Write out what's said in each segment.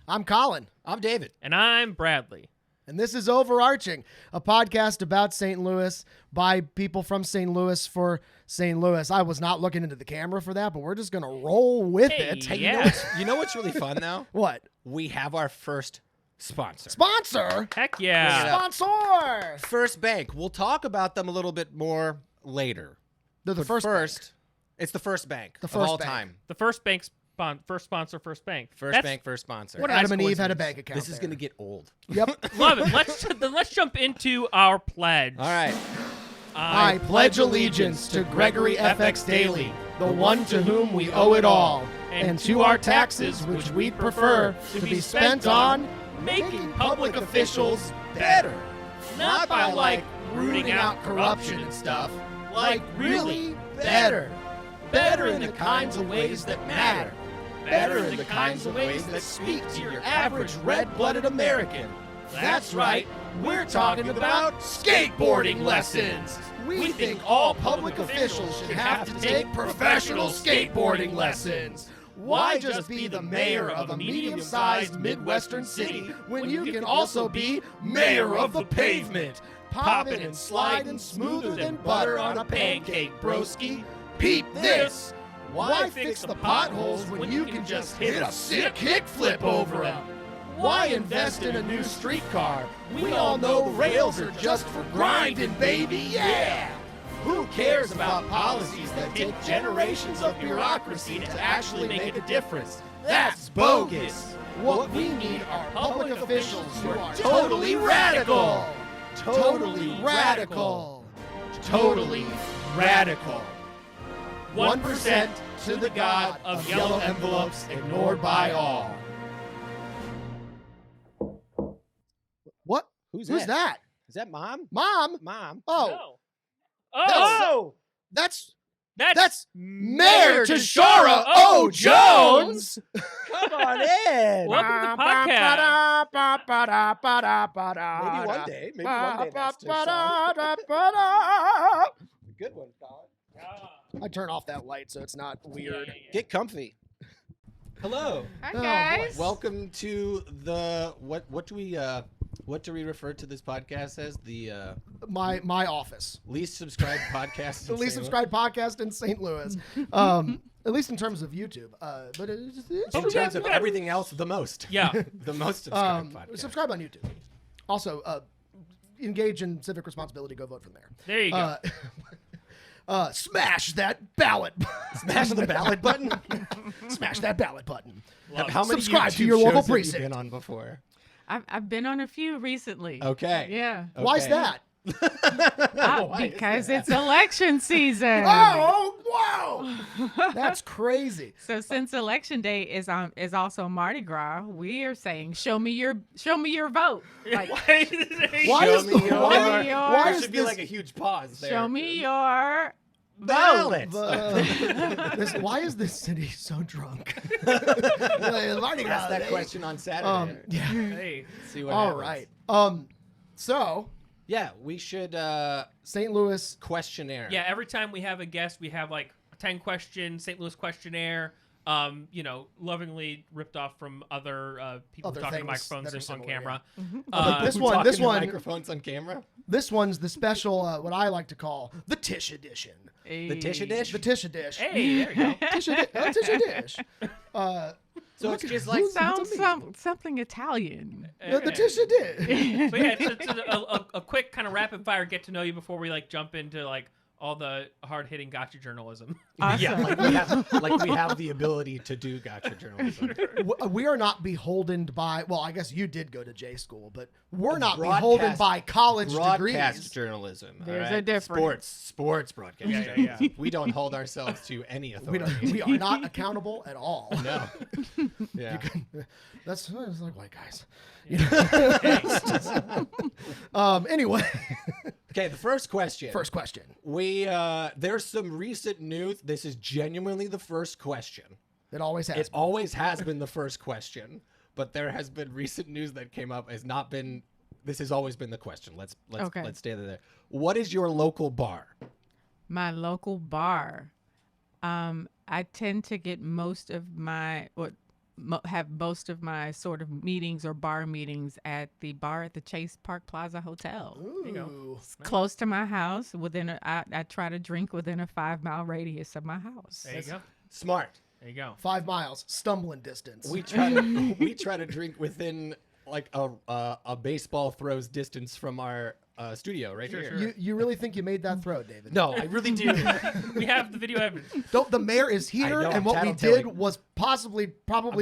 I'm Colin. I'm David. And I'm Bradley. And this is Overarching, a podcast about St. Louis by people from St. Louis for St. Louis. I was not looking into the camera for that, but we're just going to roll with it. Hey, You know what's really fun now? What? We have our first sponsor. Sponsor? Heck yeah. Sponsor! First Bank. We'll talk about them a little bit more later. They're the But first bank. It's the first bank The of first all bank. time. The first sponsor, First Bank. First bank, first sponsor. What a Adam nice and Eve had a coincidence. bank account. This is going to get old. Yep. Love it. Let's jump into our pledge. All right. I pledge allegiance to Gregory FX Daly, the one to whom we owe it all, and to our taxes, which we prefer to be spent on making public officials better. Not by, like, rooting out corruption and stuff. Like, really better. Better in the kinds of ways that matter. Better in the kinds of ways that speak to your average red-blooded American. That's right, we're talking about skateboarding lessons. We think all public officials should have to take professional skateboarding lessons. Why just be the mayor of a medium-sized Midwestern city when you can also be mayor of the pavement? Poppin' and sliding smoother than butter on a pancake, broski. Peep this! Why fix the potholes when you can just hit a sick kickflip over them? Why invest in a new streetcar? We all know rails are just for grinding, baby, yeah! Who cares about policies that take generations of bureaucracy to actually make a difference? That's bogus! What we need are public officials who are totally radical! Totally radical! Totally radical! 1% to the god of yellow envelopes ignored by all. What? Who's Who's that? Is that Mom? Mom? Mom. Oh, No. Oh, that's that's Mayor Tishaura O. Jones. Come on in. Welcome to the podcast. Maybe one day. Maybe one day that's Tishaura. Good one, Colin. I turn off that light so it's not weird. Get comfy. Hello. Hi Oh, guys. Welcome to the what do we refer to this podcast as? The My office. least subscribed podcast. The in least St. subscribed podcast in St. Louis. At least in terms of YouTube. But it's Louis. In terms of everything else, the most. Yeah. The most subscribed podcast. subscribe on YouTube. Also, engage in civic responsibility. Go vote from there. There you go. Smash that ballot. Smash the ballot button. Smash that ballot button. How many Subscribe to YouTube your local shows have you precinct. been on before? I've been on a few recently. Okay. Yeah. Why's Okay. that? Why is Because that? it's election season. Oh, wow. That's crazy. So since election day is also Mardi Gras, we are saying show me your vote. Like Why Show is me your- why There is should be this like a huge pause there. show me your ballot. why is this city so drunk? Ask that question on Saturday. Yeah. Hey. See what All happens. right. So Yeah, we should St. Louis. questionnaire. Yeah, every time we have a guest, we have like a 10 question St. Louis questionnaire. Lovingly ripped off from other people Other talking to things microphones that are on similar, camera. But this Who one, talking this to one, microphones on camera. this one's the special. What I like to call the Tish edition. The Tisha dish. The Tish edition. Hey, there you go. Tisha dish. So it's just like sounds something Italian. The Tisha dish. But yeah, it's a quick kind of rapid fire get to know you before we like jump into like all the hard hitting gotcha journalism. Awesome. yeah, like we have the ability to do gotcha journalism. We are not beholden by. Well, I guess you did go to J school, but we're not Broadcast- beholden by college Broadcast degrees. journalism. all There's right? a difference. Sports broadcast. Yeah. journalism. We don't hold ourselves to any We, authority. we are not accountable at all. No. Yeah. That's like white guys. Anyway, Okay, the first question. first question. There's some recent news. This is genuinely the first question. It always has. It always has been the first question, but there has been recent news that came up. Has not been. This has always been the question. Let's stay there. What is your local bar? My local bar. I tend to get most of my have most of my sort of meetings or bar meetings at the bar at the Chase Park Plaza Hotel. Ooh. It's close to my house. I try to drink within a 5-mile radius of my house. There you go. Smart. There you go. 5 miles, stumbling distance. We try to drink within like a baseball throw's distance from our studio right here. You really think you made that throw, David? No, I really do. We have the video evidence. The mayor is here, know, and I'm what we tattletailing. did was probably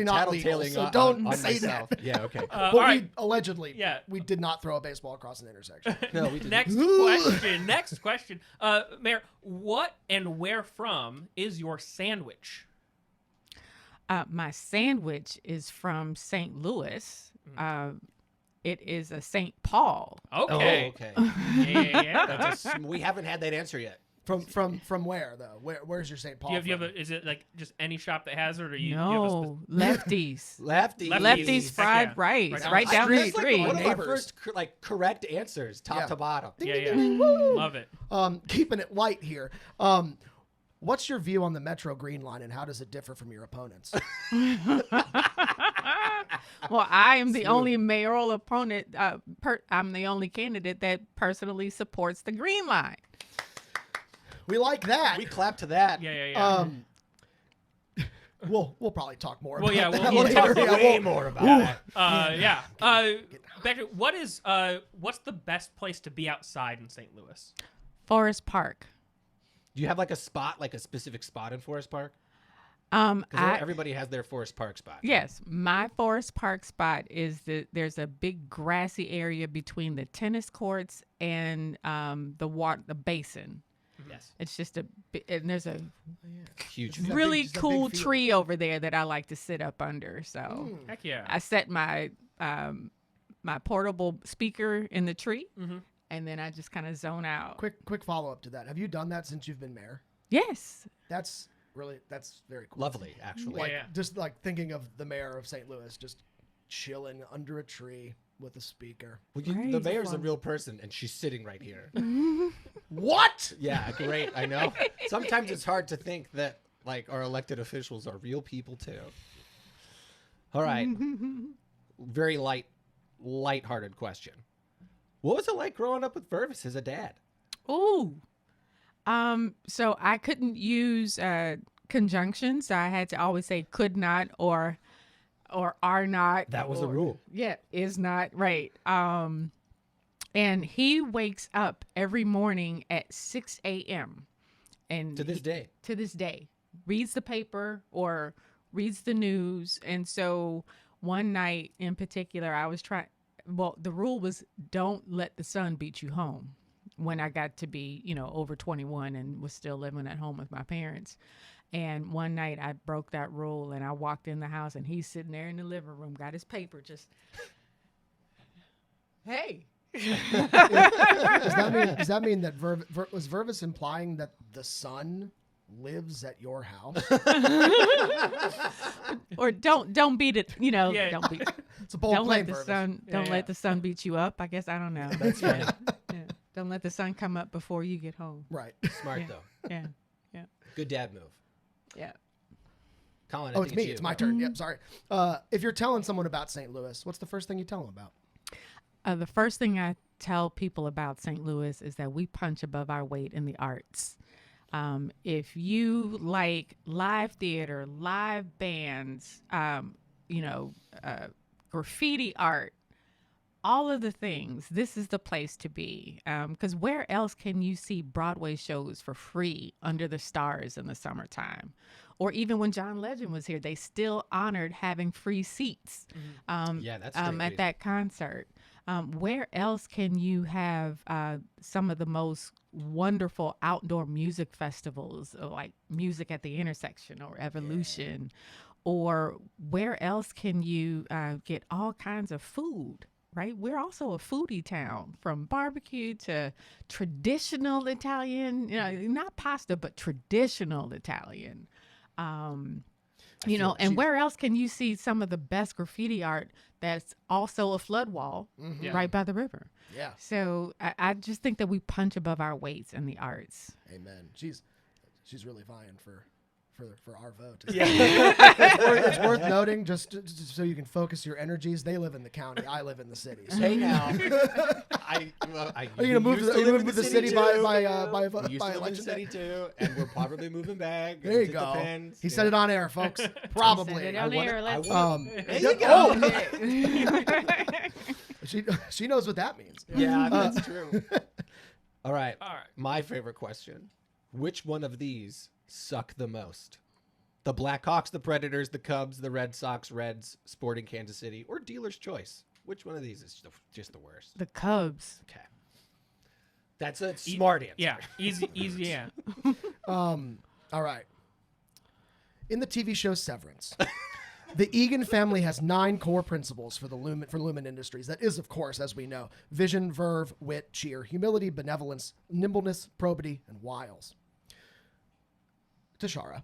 not legal. Tattletaling So on- don't on say myself. that. Yeah, okay. But all right. we allegedly, Yeah. we did not throw a baseball across an intersection. No, we didn't. Next question. Mayor, what and where from is your sandwich? My sandwich is from St. Louis. It is a St. Paul. Okay. Oh, okay. Yeah. We haven't had that answer yet. From where though? Where's your St. Paul? Do you have from? is it like just any shop that has it, or you? No, Lefties. Lefty. Lefties Heck fried yeah. rice, Right right down the Street. street. One of our Neighbors. first correct answers, top Yeah. to bottom. Yeah. Love it. Keeping it light here. What's your view on the Metro Green Line, and how does it differ from your opponents? Well, I am the only mayoral opponent. I'm the only candidate that personally supports the Green Line. We like that. We clap to that. Yeah. We'll probably talk more. Well, about yeah, that we'll later. talk Yeah, Way more about that. Yeah. Back to, what's the best place to be outside in St. Louis? Forest Park. Do you have like a spot, like a specific spot in Forest Park? Because everybody has their Forest Park spot. Yes, my Forest Park spot is there's a big grassy area between the tennis courts and the basin. Yes. It's just and there's a Huge. Is that really big- is that cool big field? tree over there that I like to sit up under. So Heck yeah. I set my my portable speaker in the tree, and then I just kind of zone out. Quick follow up to that. Have you done that since you've been mayor? Yes. That's very cool. Lovely, actually. Like Yeah. just like thinking of the mayor of St. Louis just chilling under a tree with a speaker. Well, Right. the mayor's a real person, and she's sitting right here. What? Yeah, great. I know. Sometimes it's hard to think that like our elected officials are real people too. All right. Very lighthearted question. What was it like growing up with Vervis as a dad? Ooh. So I couldn't use conjunctions. So I had to always say could not or are not. That was a or- rule. Yeah, is not right. And he wakes up every morning at 6 a.m. and To this day. to this day, reads the paper or reads the news. And so one night in particular, the rule was don't let the sun beat you home when I got to be, over 21 and was still living at home with my parents. And one night I broke that rule and I walked in the house and he's sitting there in the living room, got his paper, just, hey. Does that mean that was Vervis implying that the sun lives at your house? Or don't beat it, Yeah. don't beat It's a bold don't claim, let the Vervis. sun don't Yeah. let the sun beat you up. I guess I don't know. That's right. Yeah. Don't let the sun come up before you get home. Right. Smart Yeah. though. Yeah. Good dad move. Yeah. Colin, I Oh, think it's me. you. It's my turn. Yep. Sorry. If you're telling someone about St. Louis, what's the first thing you tell them about? The first thing I tell people about St. Louis is that we punch above our weight in the arts. If you like live theater, live bands, graffiti art, all of the things, this is the place to be. Because where else can you see Broadway shows for free under the stars in the summertime? Or even when John Legend was here, they still honored having free seats Yeah, that's straight at reason. that concert. Where else can you have some of the most wonderful outdoor music festivals, like Music at the Intersection or Evolution? Or where else can you get all kinds of food? Right? We're also a foodie town, from barbecue to traditional Italian, not pasta, but traditional Italian. And where else can you see some of the best graffiti art that's also a flood wall right by the river? Yeah. So I just think that we punch above our weights in the arts. Amen. She's really vying for for our vote. Yeah. It's worth noting, just so you can focus your energies. They live in the county. I live in the city. So. Hey now, Are you gonna move the city too. by We used to live in the election city day? too, and we're probably moving back. There you It go. depends. He said it on air, folks. Probably. Said it on air, let's- There you go. She knows what that means. Yeah, that's true. All right. All right. My favorite question. Which one of these suck the most? The Blackhawks, the Predators, the Cubs, the Red Sox, Reds, Sporting Kansas City, or Dealer's Choice? Which one of these is just the worst? The Cubs. Okay. That's a smart answer. Yeah, easy, yeah. All right. In the TV show Severance, the Egan family has 9 core principles for Lumen Industries. That is, of course, as we know, vision, verve, wit, cheer, humility, benevolence, nimbleness, probity, and wiles. Tishaura,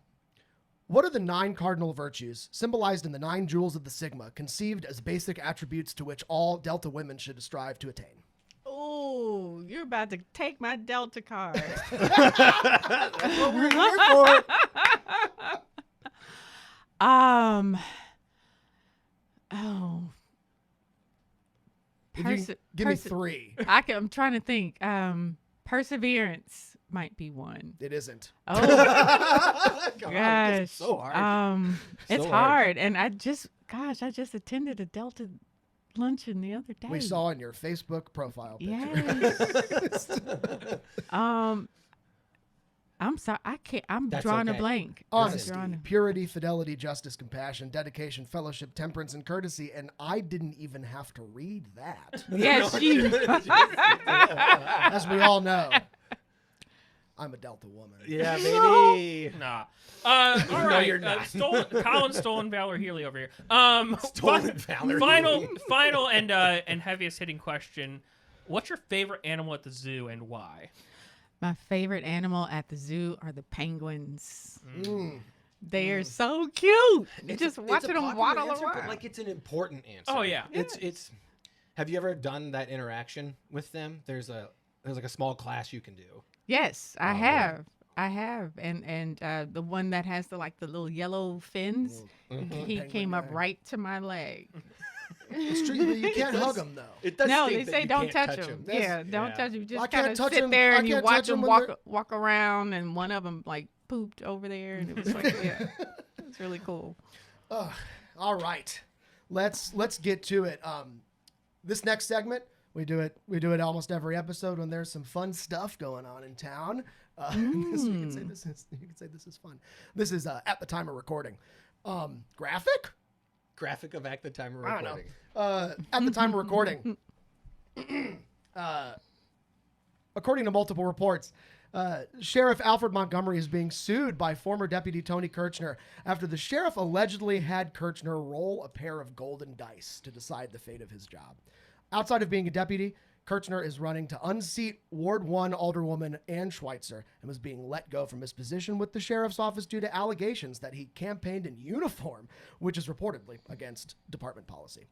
what are the 9 cardinal virtues symbolized in the 9 jewels of the Sigma, conceived as basic attributes to which all Delta women should strive to attain? Oh, you're about to take my Delta card. That's what we're here for. Oh. If you can give me 3. I'm trying to think. Perseverance might be one. It isn't. Oh God, gosh, it's so hard. it's So hard, and I just attended a Delta luncheon the other day. We saw in your Facebook profile picture. Yes. I'm sorry. I can't. I'm That's drawing okay. a blank. Honesty, I'm drawing purity, fidelity, justice, compassion, dedication, fellowship, temperance, and courtesy. And I didn't even have to read that. Yes, you. As we all know, I'm a Delta woman. Yeah, baby. Nah. All right. you're not. Colin's stolen valor Healy over here. Stolen valor Final, Healy. final, and heaviest hitting question. What's your favorite animal at the zoo and why? My favorite animal at the zoo are the penguins. They are so cute. Just watching them waddle answer, around. but like it's an important answer. Oh, yeah. It's. Have you ever done that interaction with them? There's like a small class you can do. Yes, I Oh, have. I have, and the one that has the little yellow fins, he Penguin came up guy. right to my leg. It's true. You can't hug them though. It does No, stink they that say you don't can't touch them. That's- Yeah, don't touch them. I Just can't kind of touch sit 'em. there I and you can't watch touch 'em them when walk around, and one of them pooped over there, and it was yeah, it was really cool. All right, let's get to it. This next segment, we do it almost every episode when there's some fun stuff going on in town. You can say this is fun. This is at the time of recording. Graphic Graphic of at the time of I don't know. recording. At the time of recording. According to multiple reports, Sheriff Alfred Montgomery is being sued by former Deputy Tony Kirchner after the sheriff allegedly had Kirchner roll a pair of golden dice to decide the fate of his job. Outside of being a deputy, Kirchner is running to unseat Ward 1 Alderwoman Ann Schweitzer and was being let go from his position with the sheriff's office due to allegations that he campaigned in uniform, which is reportedly against department policy.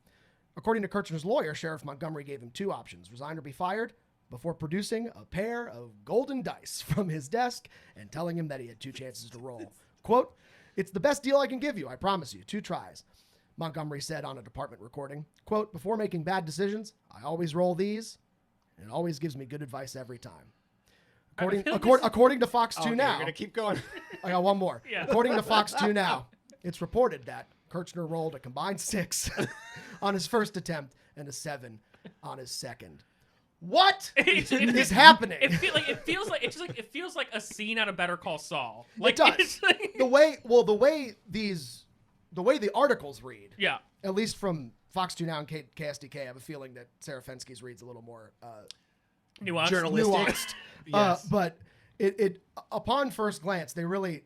According to Kirchner's lawyer, Sheriff Montgomery gave him 2 options: resign or be fired, before producing a pair of golden dice from his desk and telling him that he had 2 chances to roll. Quote, "It's the best deal I can give you, I promise you, 2 tries." Montgomery said on a department recording, quote, "Before making bad decisions, I always roll these, and it always gives me good advice every time." According to Fox 2 Okay, Now, you're gonna keep going. I got one more. Yeah. According to Fox 2 Now, it's reported that Kirchner rolled a combined 6 on his first attempt and a 7 on his second. What is happening? It feels like a scene out of Better Call Saul. It does. It's like- the way the articles read, yeah. at least from Fox 2 Now and KSDK, I have a feeling that Sarah Fenske's reads a little more Nuanced. Journalistic. nuanced. Yes. But it upon first glance, they really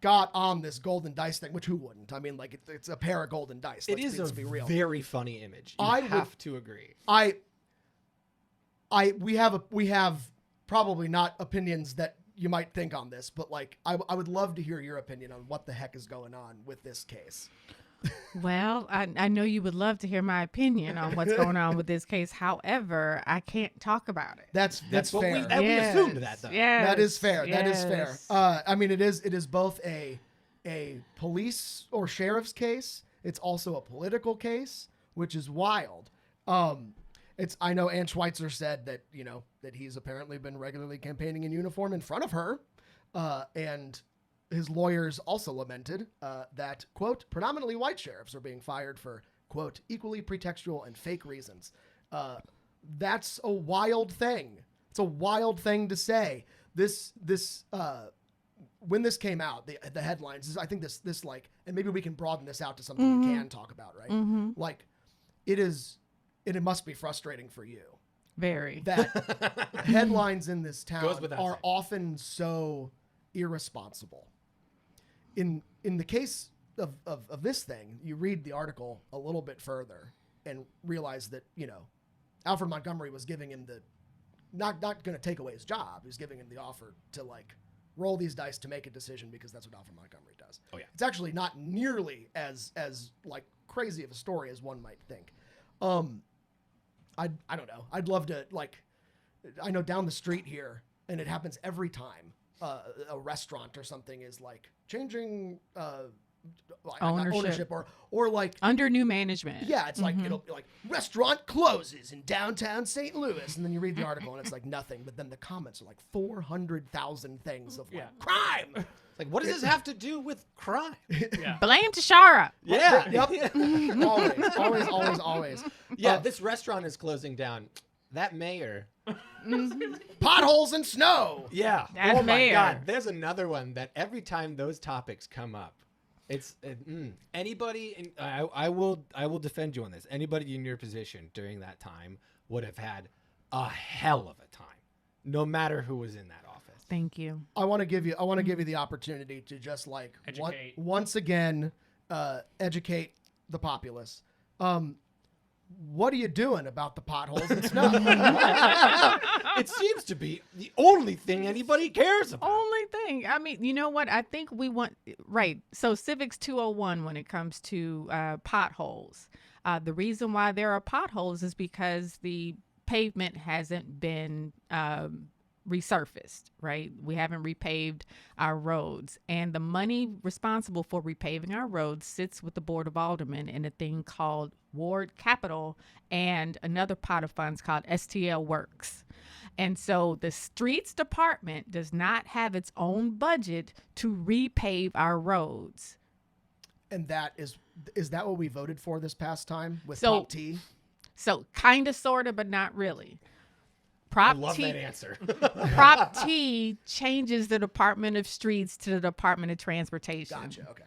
got on this golden dice thing, which who wouldn't? I mean, like it's a pair of golden dice. It is let's a be real. very funny image. I You would- have to agree. We have probably not opinions that you might think on this, but like I would love to hear your opinion on what the heck is going on with this case. Well, I know you would love to hear my opinion on what's going on with this case. However, I can't talk about it. That's what fair. we assumed that, though. Yes, That is fair. That is fair. yes. I mean, it is both a police or sheriff's case. It's also a political case, which is wild. I know Ann Schweitzer said that that he's apparently been regularly campaigning in uniform in front of her, and his lawyers also lamented that, quote, predominantly white sheriffs are being fired for, quote, equally pretextual and fake reasons. That's a wild thing. It's a wild thing to say. When this came out, the headlines, I think this like, and maybe we can broaden this out to something we can talk about, right? Like, it must be frustrating for you. Very. That headlines in this town Goes without are saying. often so irresponsible. In the case of this thing, you read the article a little bit further and realize that, Alfred Montgomery was giving him not going to take away his job. He was giving him the offer to like roll these dice to make a decision because that's what Alfred Montgomery does. Oh, yeah. It's actually not nearly as like crazy of a story as one might think. I don't know. I'd love to, like, I know down the street here, and it happens every time a restaurant or something is like changing Ownership. or like Under new management. yeah, it's like it'll be like restaurant closes in downtown St. Louis, and then you read the article and it's like nothing, but then the comments are like 400,000 things of like crime. It's like, what does this have to do with crime? Yeah. Blame Tishaura. Yeah. Yep. always. Yeah, this restaurant is closing down. That mayor. Potholes and snow. Yeah. That oh my mayor. God. There's another one that every time those topics come up, it's anybody. I will defend you on this. Anybody in your position during that time would have had a hell of a time, no matter who was in that office. Thank you. I want to give you the opportunity to just like Educate. once again educate the populace. What are you doing about the potholes and snow? It seems to be the only thing anybody cares about. Only thing. I mean, you know what? I think we want, right. So Civics 201 when it comes to potholes. The reason why there are potholes is because the pavement hasn't been resurfaced, right? We haven't repaved our roads. And the money responsible for repaving our roads sits with the Board of Aldermen in a thing called Ward Capital and another pot of funds called STL Works. And so the streets department does not have its own budget to repave our roads. And that is that what we voted for this past time with So- Prop T? So kind of, sort of, but not really. I Prop love T, that answer. Prop T changes the Department of Streets to the Department of Transportation. Gotcha. Okay.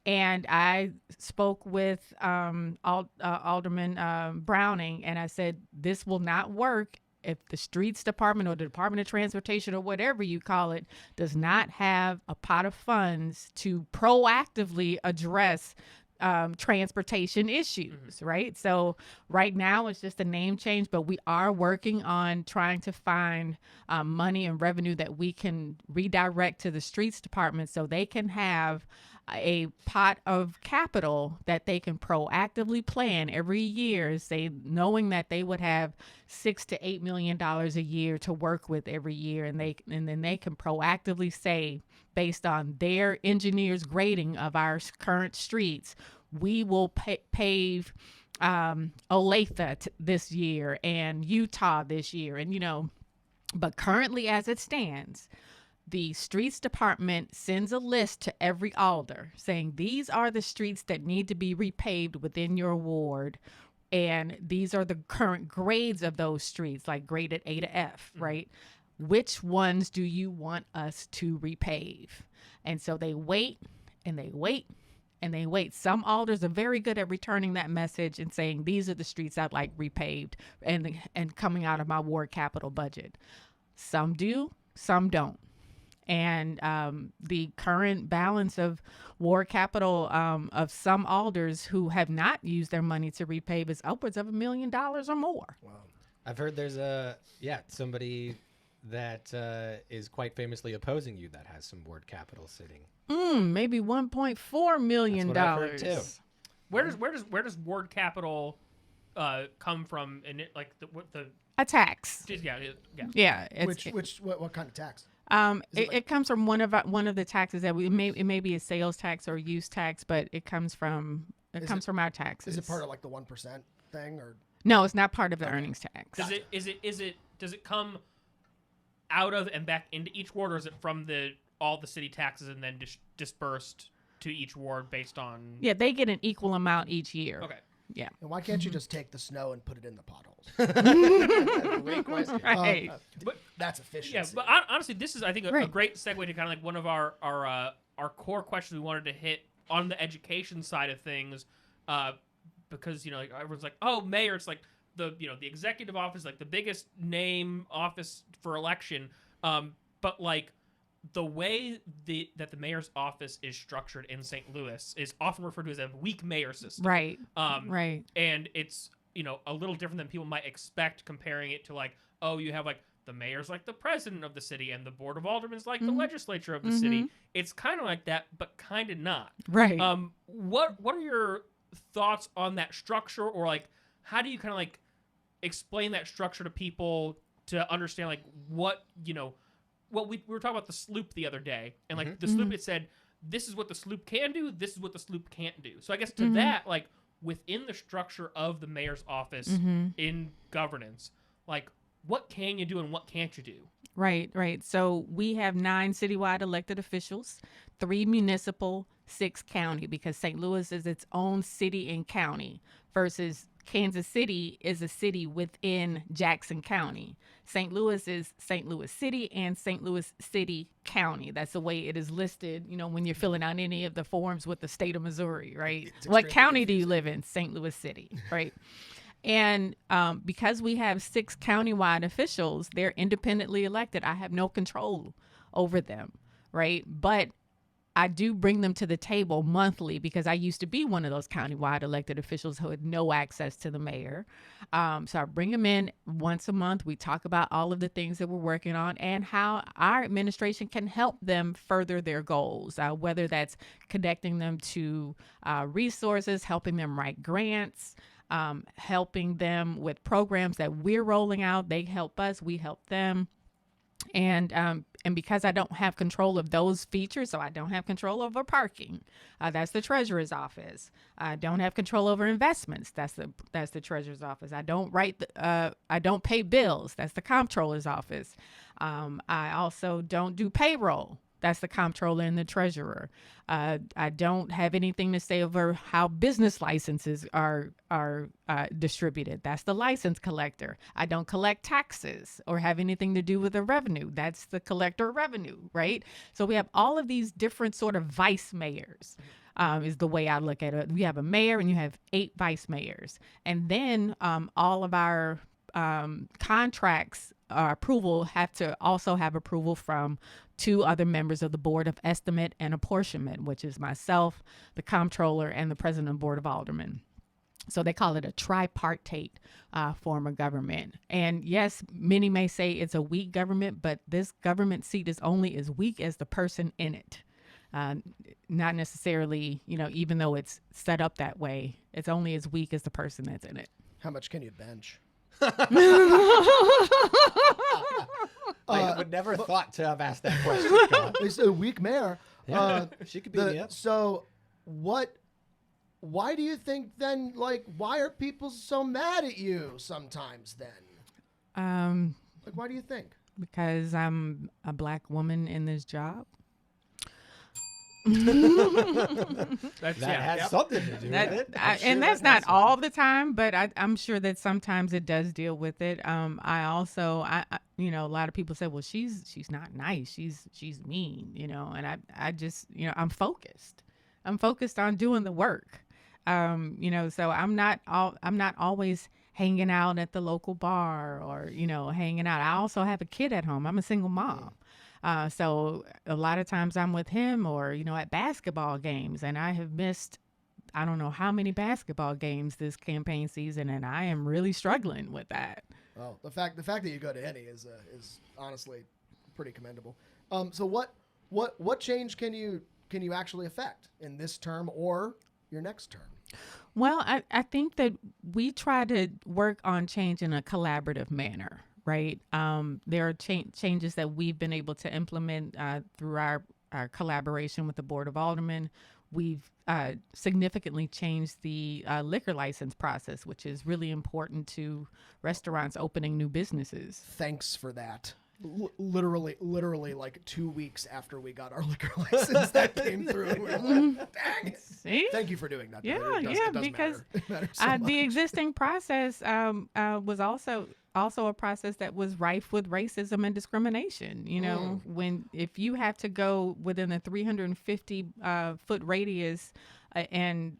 And I spoke with Alderman Browning, and I said, this will not work if the Streets Department or the Department of Transportation or whatever you call it does not have a pot of funds to proactively address transportation issues, right? So right now it's just a name change, but we are working on trying to find money and revenue that we can redirect to the streets department so they can have a pot of capital that they can proactively plan every year, say knowing that they would have $6 to $8 million a year to work with every year, and then they can proactively say, based on their engineers' grading of our current streets, we will pave Olathe this year and Utah this year, and but currently as it stands, the streets department sends a list to every alder saying these are the streets that need to be repaved within your ward. And these are the current grades of those streets, like graded A to F, right? Which ones do you want us to repave? And so they wait and they wait and they wait. Some alders are very good at returning that message and saying, these are the streets I'd like repaved and coming out of my ward capital budget. Some do, some don't. And the current balance of ward capital of some alders who have not used their money to repave is upwards of $1 million or more. Wow. I've heard there's somebody that is quite famously opposing you that has some ward capital sitting. Maybe $1.4 million. That's what I've heard too. Where does ward capital come from? And it like the A tax. yeah. Yeah. What kind of tax? It comes from one of the taxes that it may be a sales tax or use tax, but it comes from our taxes. Is it part of like the 1% thing or? No, it's not part of the earnings tax. Does it come out of and back into each ward, or is it from all the city taxes and then dispersed to each ward based on? Yeah, they get an equal amount each year. Okay. Yeah. And why can't you just take the snow and put it in the potholes? Great question. Right. But That's efficiency. yeah, but honestly, this is I think a great segue to kind of like one of our core questions we wanted to hit on the education side of things, because like everyone's like, oh, mayor, it's like the executive office, like the biggest name office for election, but like the way that the mayor's office is structured in St. Louis is often referred to as a weak mayor system. Right. Right. And it's a little different than people might expect, comparing it to like, oh, you have like the mayor's like the president of the city and the board of aldermen is like the legislature of the city. It's kind of like that, but kind of not. Right. What are your thoughts on that structure, or like how do you kind of like explain that structure to people to understand like what we were talking about the sloop the other day, and like the sloop, it said this is what the sloop can do, this is what the sloop can't do. So I guess to that, like within the structure of the mayor's office in governance, like what can you do and what can't you do? Right. So we have 9 citywide elected officials, 3 municipal, 6 county, because St. Louis is its own city and county versus Kansas City is a city within Jackson County. St. Louis is St. Louis City and St. Louis City County. That's the way it is listed, when you're filling out any of the forms with the state of Missouri, right? What county do you live in? St. Louis City, right? And because we have 6 countywide officials, they're independently elected. I have no control over them, right? But I do bring them to the table monthly because I used to be one of those countywide elected officials who had no access to the mayor. So I bring them in once a month. We talk about all of the things that we're working on and how our administration can help them further their goals, whether that's connecting them to resources, helping them write grants, helping them with programs that we're rolling out. They help us, we help them. And because I don't have control of those features, so I don't have control over parking. That's the treasurer's office. I don't have control over investments. That's the treasurer's office. I don't pay bills. That's the comptroller's office. I also don't do payroll. That's the comptroller and the treasurer. I don't have anything to say over how business licenses are distributed. That's the license collector. I don't collect taxes or have anything to do with the revenue. That's the collector of revenue, right? So we have all of these different sort of vice mayors. Is the way I look at it. We have a mayor and you have 8 vice mayors. And then all of our contracts approval have to also have approval from 2 other members of the Board of Estimate and Apportionment, which is myself, the comptroller, and the president of the Board of Aldermen. So they call it a tripartite form of government. And yes, many may say it's a weak government, but this government seat is only as weak as the person in it. Not necessarily, even though it's set up that way, it's only as weak as the person that's in it. How much can you bench? I would never thought to have asked that question. It's a weak mayor. Yeah, she could be the So why do you think then, why are people so mad at you sometimes then? Why do you think? Because I'm a Black woman in this job. that has something to do with it. And that's not all the time, but I'm sure that sometimes it does deal with it. I also, a lot of people say, well, she's not nice. She's mean, and I just, I'm focused. I'm focused on doing the work. So I'm not always hanging out at the local bar or, hanging out. I also have a kid at home. I'm a single mom. So a lot of times I'm with him or, at basketball games, and I have missed, I don't know how many basketball games this campaign season, and I am really struggling with that. Well, the fact that you go to any is honestly pretty commendable. So what change can you actually affect in this term or your next term? Well, I think that we try to work on change in a collaborative manner, right? There are changes that we've been able to implement through our collaboration with the Board of Aldermen. We've significantly changed the liquor license process, which is really important to restaurants opening new businesses. Thanks for that. Literally, like 2 weeks after we got our liquor license, that came through. And we were like, dang it. See? Thank you for doing that. Yeah, It does because matter. It matters so the much. existing process was also a process that was rife with racism and discrimination. You know, if you have to go within a 350 foot radius and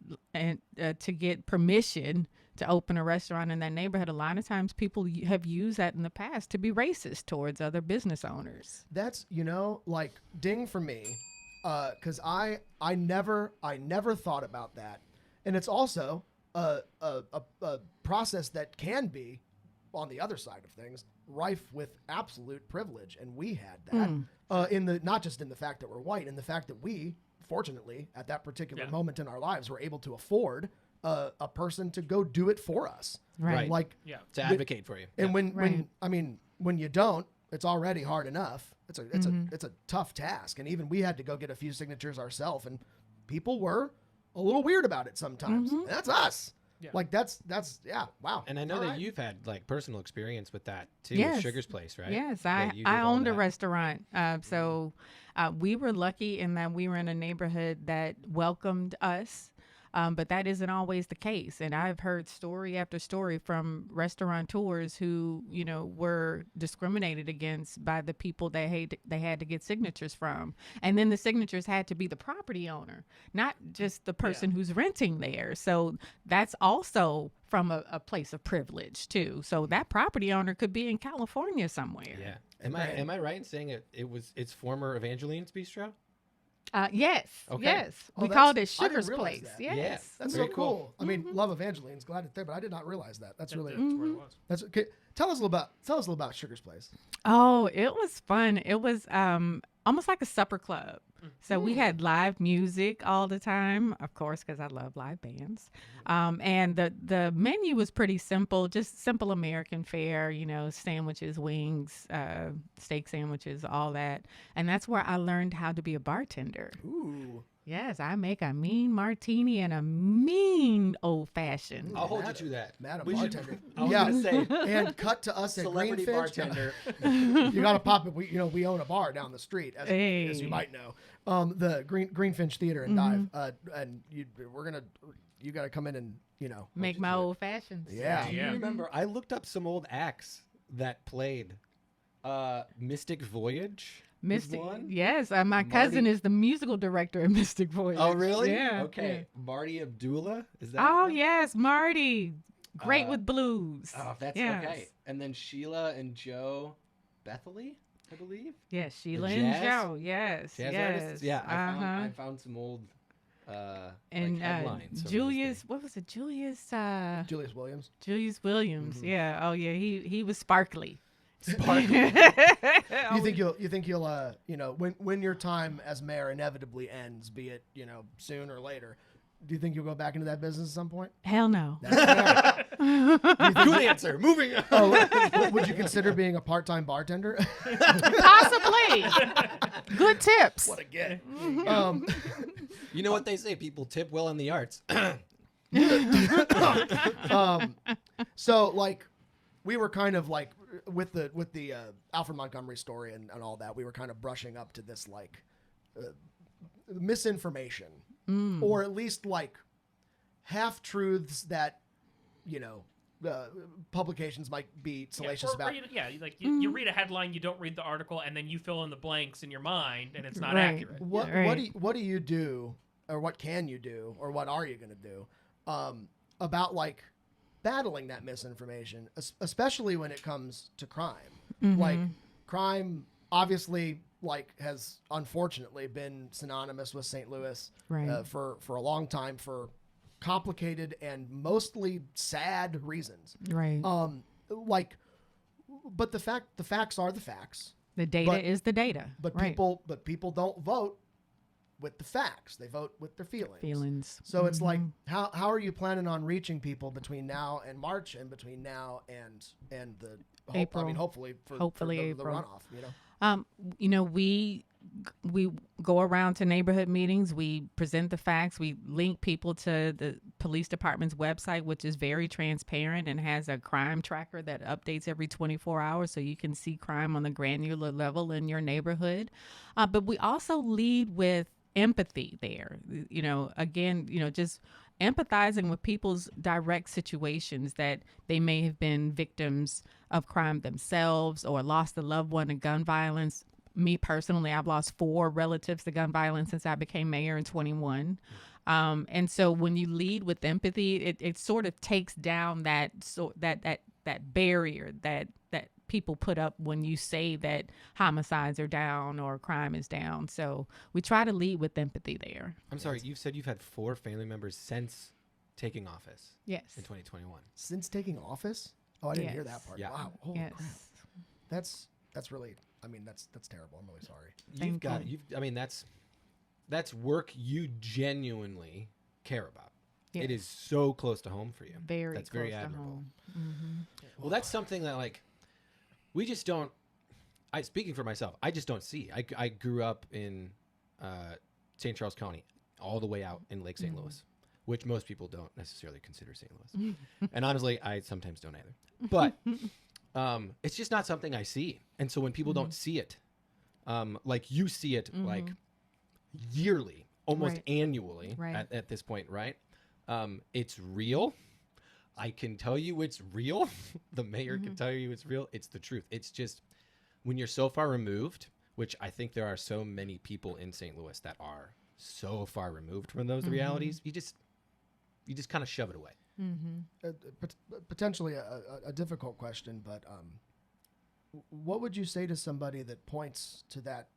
to get permission to open a restaurant in that neighborhood, a lot of times people have used that in the past to be racist towards other business owners. That's, like ding for me, because I never thought about that, and it's also a process that can be, on the other side of things, rife with absolute privilege, and we had that in the not just in the fact that we're white, in the fact that we, fortunately, at that particular moment in our lives, were able to afford a person to go do it for us, Right. Like to advocate for you. And when you don't, it's already hard enough. It's a tough task, and even we had to go get a few signatures ourselves, and people were a little weird about it sometimes. And that's us. Yeah. Like that's wow. And I know All that right. you've had like personal experience with that too, Yes. with Sugar's Place, right? Yes, That you did I all owned a that. restaurant. So we were lucky in that we were in a neighborhood that welcomed us. But that isn't always the case. And I've heard story after story from restaurateurs who, were discriminated against by the people they had to get signatures from. And then the signatures had to be the property owner, not just the person who's renting there. So that's also from a place of privilege too. So that property owner could be in California somewhere. Yeah. Am I right in saying it's former Evangeline's Bistro? Yes. Okay. Yes. Oh, We that's- called it I didn't Sugar's realize Place. that. Yes. Yeah. That's Very so cool. cool. I mean, love Evangeline's, glad it's there, but I did not realize that. That's really That's where it was. that's okay. Tell us a little about Sugar's Place. Oh, it was fun. It was almost like a supper club. So we had live music all the time, of course, because I love live bands. And the menu was pretty simple, just simple American fare, sandwiches, wings, steak sandwiches, all that. And that's where I learned how to be a bartender. Ooh. Yes, I make a mean martini and a mean old fashioned. I'll hold you to that. Madam We should- Bartender. I was gonna say And cut to us at celebrity Greenfinch. bartender. You got to pop it. We own a bar down the street, as you Hey. might know. The Greenfinch Theater and Dive. And you got to come in and Make my old fashions. Yeah. Do you remember? I looked up some old acts that played. Mystic Voyage. was Mystic. one. Yes, my cousin Marty- is the musical director of Mystic Voyage. Oh, really? Yeah. Okay. Marty Abdullah. Is that? Oh, one? yes, Marty. Great with blues. Oh, that's Yes. okay. And then Sheila and Joe Bethely, I believe. Yes, Sheila The and jazz- Joe. Yes. Jazz yes. artists. Yeah, I found some old And headlines. from those Julius, days. what was it? Julius Julius Williams. Julius Williams. Yeah. Oh, yeah. He was sparkly. Sparkly. You think you'll when your time as mayor inevitably ends, be it soon or later, do you think you'll go back into that business at some point? Hell no. Good answer. Moving on. Oh, would you consider being a part-time bartender? Possibly. Good tips. What a get. You know what they say? People tip well in the arts. So like, we were kind of like with the Alfred Montgomery story and all that. We were kind of brushing up to this like misinformation, or at least like half truths that publications might be salacious about. You read a headline, you don't read the article, and then you fill in the blanks in your mind, and it's not Right. accurate. What do you do, or what can you do, or what are you going to do about like battling that misinformation, especially when it comes to crime? Like crime obviously like has unfortunately been synonymous with St. Louis Right. for a long time for complicated and mostly sad reasons. Right. But the facts are the facts. The data but- is the data. But right. people don't vote with the facts. They vote with their feelings. So Mm-hmm. it's like, how are you planning on reaching people between now and March, and between now and the April. I mean, hopefully for Hopefully the April. runoff. You know. You know, we go around to neighborhood meetings. We present the facts. We link people to the police department's website, which is very transparent and has a crime tracker that updates every 24 hours, so you can see crime on the granular level in your neighborhood. But we also lead with empathy there. You know, again, you know, just empathizing with people's direct situations, that they may have been victims of crime themselves or lost a loved one to gun violence. Me personally, I've lost 4 relatives to gun violence since I became mayor in 21. And so when you lead with empathy, it sort of takes down that barrier that people put up when you say that homicides are down or crime is down. So we try to lead with empathy there. I'm sorry, you've said you've had 4 family members since taking office Yes. in 2021. Since taking office? Oh, I didn't hear Yes. that part. Yeah. Wow. Holy Yes. crap. That's really. I mean, that's terrible. I'm really sorry. Thank you. I mean, that's work you genuinely care about. Yes. It is so close to home for you. Very That's very close to admirable. home. Mm-hmm. Well, that's something that, like, we just don't. Speaking for myself, I just don't see. I grew up in St. Charles County, all the way out in Lake St. Louis, which most people don't necessarily consider St. Louis. And honestly, I sometimes don't either. But it's just not something I see. And so when people don't see it, like you see it, like yearly, almost Right. annually Right. at this point, right? It's real. I can tell you it's real. The mayor can tell you it's real. It's the truth. It's just when you're so far removed, which I think there are so many people in St. Louis that are so far removed from those realities, you just kind of shove it away. Potentially a difficult question, but what would you say to somebody that points to that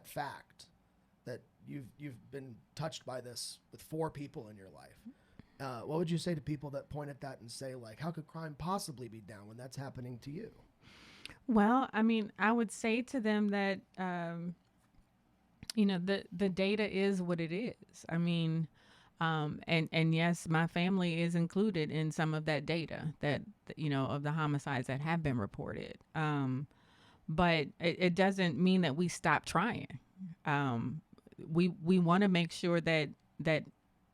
fact that you've been touched by this with 4 people in your life? What would you say to people that point at that and say, like, how could crime possibly be down when that's happening to you? Well, I mean, I would say to them that, you know, the data is what it is. I mean, and yes, my family is included in some of that data that, you know, of the homicides that have been reported. But it doesn't mean that we stop trying. We want to make sure that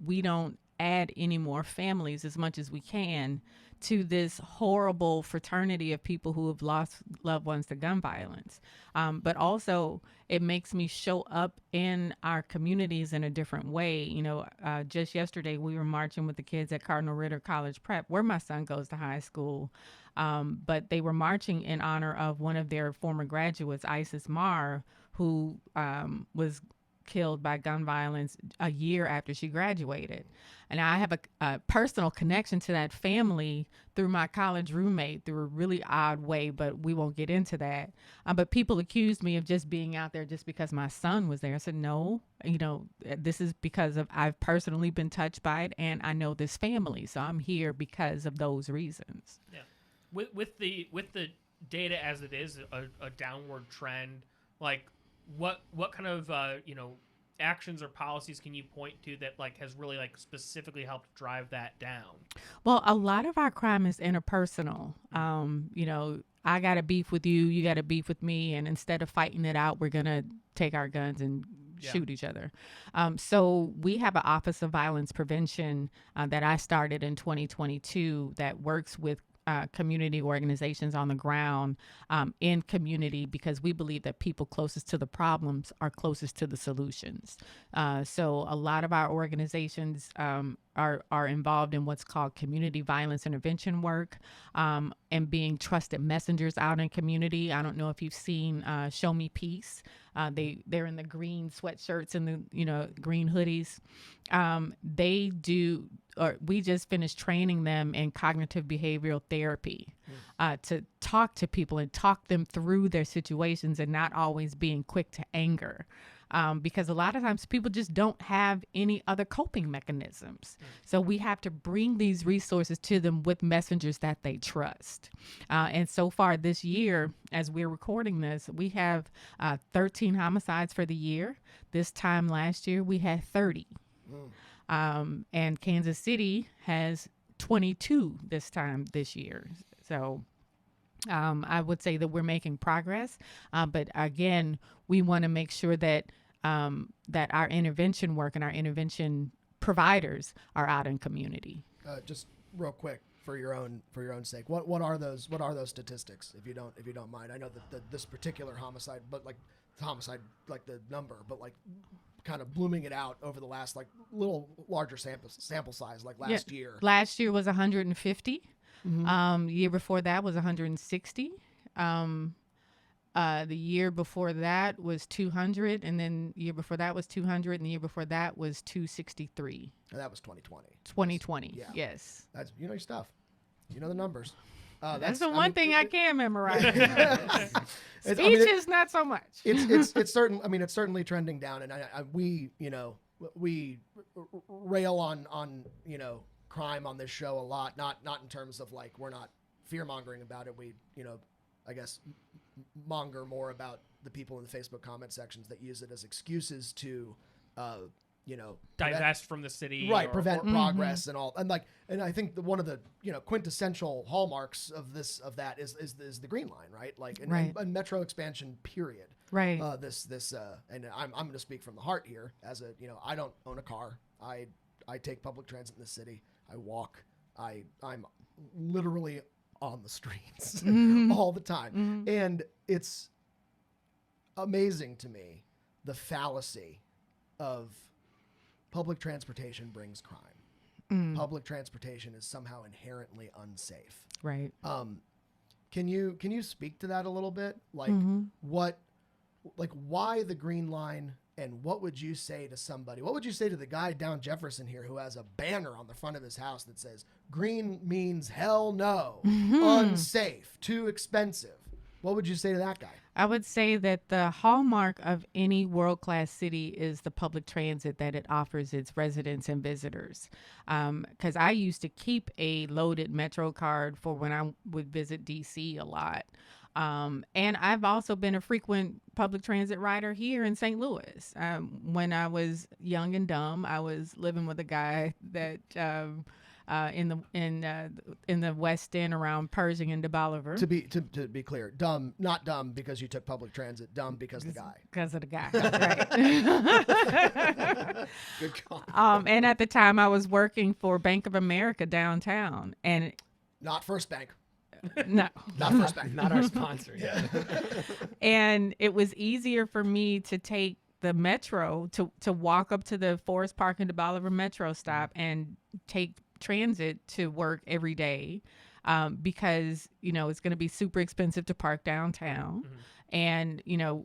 we don't add any more families as much as we can to this horrible fraternity of people who have lost loved ones to gun violence. But also it makes me show up in our communities in a different way. You know, just yesterday we were marching with the kids at Cardinal Ritter College Prep, where my son goes to high school. But they were marching in honor of one of their former graduates, Isis Marr, who was killed by gun violence a year after she graduated. And I have a personal connection to that family through my college roommate through a really odd way, but we won't get into that. But people accused me of just being out there just because my son was there. I said, no, you know, this is because of I've personally been touched by it, and I know this family, so I'm here because of those reasons. Yeah, with the data as it is a downward trend, like what kind of you know, actions or policies can you point to that like has really like specifically helped drive that down? Well, a lot of our crime is interpersonal. You know, I got a beef with you, you got a beef with me, and instead of fighting it out, we're gonna take our guns and shoot each other. So we have an Office of Violence Prevention that I started in 2022 that works with community organizations on the ground in community, because we believe that people closest to the problems are closest to the solutions. So a lot of our organizations are involved in what's called community violence intervention work, and being trusted messengers out in community. I don't know if you've seen Show Me Peace. They're in the green sweatshirts and the, you know, green hoodies. They do, or we just finished training them in cognitive behavioral therapy to talk to people and talk them through their situations and not always being quick to anger. because a lot of times people just don't have any other coping mechanisms. So we have to bring these resources to them with messengers that they trust. And so far this year, as we're recording this, we have 13 homicides for the year. This time last year, we had 30. And Kansas City has 22 this year. So I would say that we're making progress. But again, we want to make sure that that our intervention work and our intervention providers are out in community. Just real quick for your own sake, what are those statistics, if you don't mind? I know that this particular homicide, but like the number, but like kind of blooming it out over the last like little larger sample size, like last year. Last year was 150. The year before that was 160. The year before that was 200, and then the year before that was 200, and the year before that was 263. And that was 2020. 2020, Yeah. Yes. That's your stuff. You know the numbers. That's the one thing I can memorize. Speech is not so much. It's certain. I mean, it's certainly trending down, and we rail on crime on this show a lot. Not in terms of like we're not fear mongering about it. We I guess monger more about the people in the Facebook comment sections that use it as excuses to divest from the city, right? Prevent progress and all, and I think one of the quintessential hallmarks of that is the Green Line, right? Like and metro expansion, period. Right. And I'm going to speak from the heart here. As I don't own a car. I take public transit in the city. I walk. I'm literally on the streets all the time, and it's amazing to me the fallacy of public transportation brings crime. Public transportation is somehow inherently unsafe. Right. Can you speak to that a little bit? Like why the Green Line, and what would you say to somebody? What would you say to the guy down Jefferson here who has a banner on the front of his house that says green means hell no, unsafe, too expensive? What would you say to that guy? I would say that the hallmark of any world-class city is the public transit that it offers its residents and visitors. Because I used to keep a loaded Metro card for when I would visit DC a lot. And I've also been a frequent public transit rider here in St. Louis. When I was young and dumb, I was living with a guy that in the West End around Pershing and de Bolivar. To be clear, dumb, not dumb because you took public transit, dumb because the guy. Because of the guy, right. Good call. And at the time, I was working for Bank of America downtown, and not First Bank. No, not First Bank, not our sponsor. Yeah. And it was easier for me to take the Metro to walk up to the Forest Park and de Bolivar Metro stop and take transit to work every day, because it's going to be super expensive to park downtown, and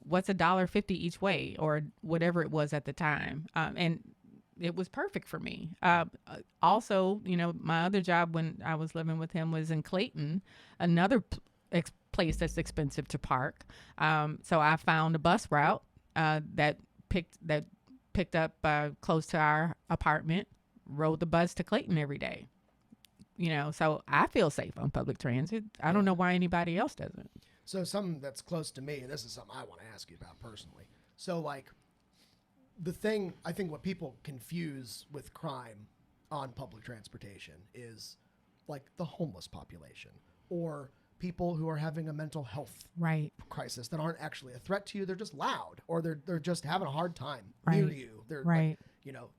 what's $1.50 each way or whatever it was at the time, and it was perfect for me. Also, my other job when I was living with him was in Clayton, another place that's expensive to park. So I found a bus route that picked up close to our apartment, rode the bus to Clayton every day. So I feel safe on public transit. I don't know why anybody else doesn't. So something that's close to me, and this is something I want to ask you about personally. So like, the thing, I think what people confuse with crime on public transportation is like the homeless population or people who are having a mental health crisis that aren't actually a threat to you. They're just loud, or they're just having a hard time near you. They're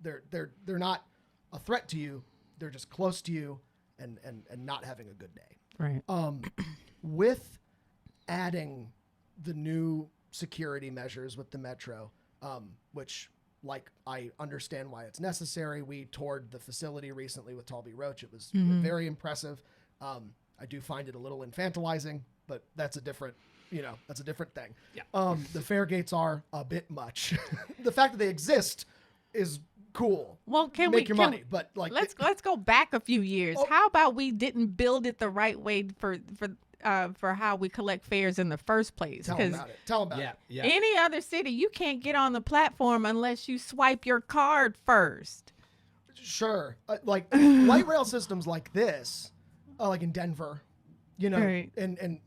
they're not a threat to you. They're just close to you and not having a good day. Right. With adding the new security measures with the Metro, which, like, I understand why it's necessary. We toured the facility recently with Talby Roach. It was very impressive. I do find it a little infantilizing, but that's a different thing. Yeah. The fare gates are a bit much. The fact that they exist is cool. Well, make your money, but like let's go back a few years. How about we didn't build it the right way for for how we collect fares in the first place. Tell them about it. Tell them about it. Yeah. Any other city, you can't get on the platform unless you swipe your card first. Sure. Like light rail systems like this, like in Denver, you know, Right. and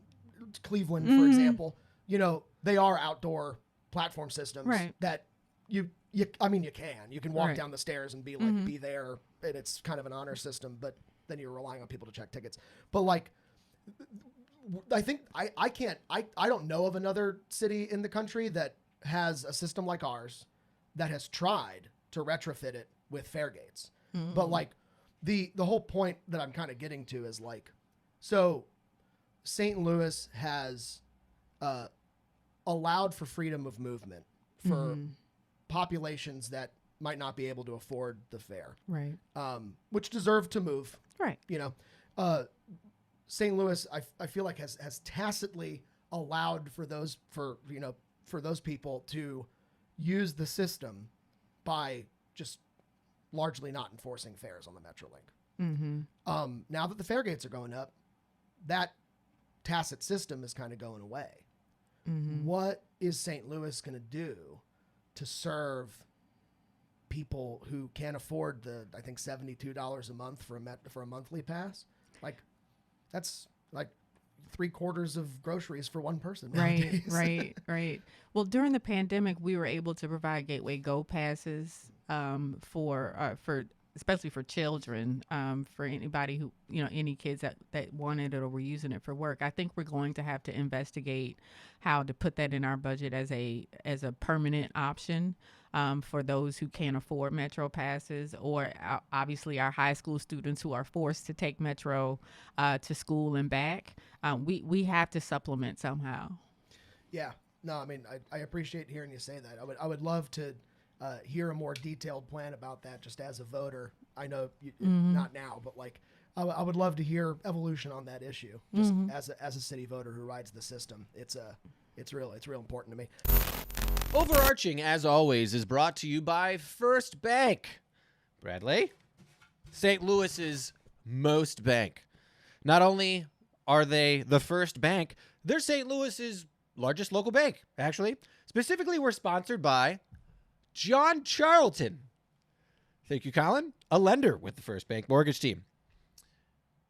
Cleveland, for example, you know, they are outdoor platform systems Right. that you can walk Right. down the stairs and be like, be there. And it's kind of an honor system, but then you're relying on people to check tickets. But like, I think I don't know of another city in the country that has a system like ours that has tried to retrofit it with fare gates. But like the whole point that I'm kind of getting to is like, so St. Louis has allowed for freedom of movement for populations that might not be able to afford the fare, Right. which deserve to move. Right. You know, St. Louis, I feel like has tacitly allowed for those people to use the system by just largely not enforcing fares on the Metrolink. Now that the fare gates are going up, that tacit system is kind of going away. What is St. Louis going to do to serve people who can't afford the, I think, $72 a month for a monthly pass? Like, that's like 3/4 of groceries for one person Right, nowadays. right. Well, during the pandemic, we were able to provide Gateway Go passes for especially for children, for anybody who, you know, any kids that wanted it or were using it for work. I think we're going to have to investigate how to put that in our budget as a permanent option for those who can't afford Metro passes, or obviously our high school students who are forced to take Metro to school and back. We have to supplement somehow. Yeah. No, I mean, I appreciate hearing you say that. I would love to hear a more detailed plan about that just as a voter. I know not now, but like I would love to hear evolution on that issue just as a city voter who rides the system. It's real important to me. Overarching, as always, is brought to you by First Bank. Bradley, St. Louis's most bank. Not only are they the first bank, they're St. Louis's largest local bank, actually. Specifically, we're sponsored by John Charlton. Thank you, Colin, a lender with the First Bank mortgage team.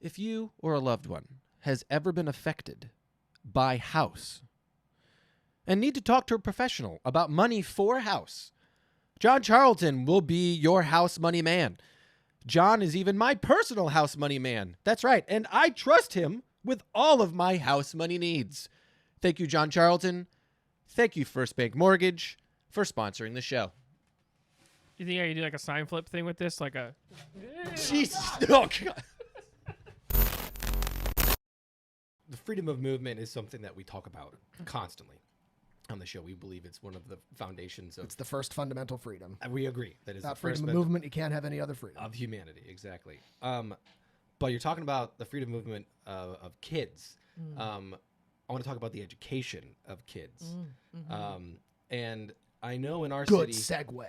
If you or a loved one has ever been affected by house and need to talk to a professional about money for a house, John Charlton will be your house money man. John is even my personal house money man. That's right, and I trust him with all of my house money needs. Thank you, John Charlton. Thank you, First Bank Mortgage, for sponsoring the show. You think I could do like a sign flip thing with this? Like a. Jesus. Oh, God. The freedom of movement is something that we talk about constantly on the show. We believe it's one of the foundations of. It's the first fundamental freedom. We agree that is Without the first freedom of movement, you can't have any other freedom. of humanity. Exactly. But you're talking about the freedom movement of kids. I want to talk about the education of kids. And I know in our Good city. segue.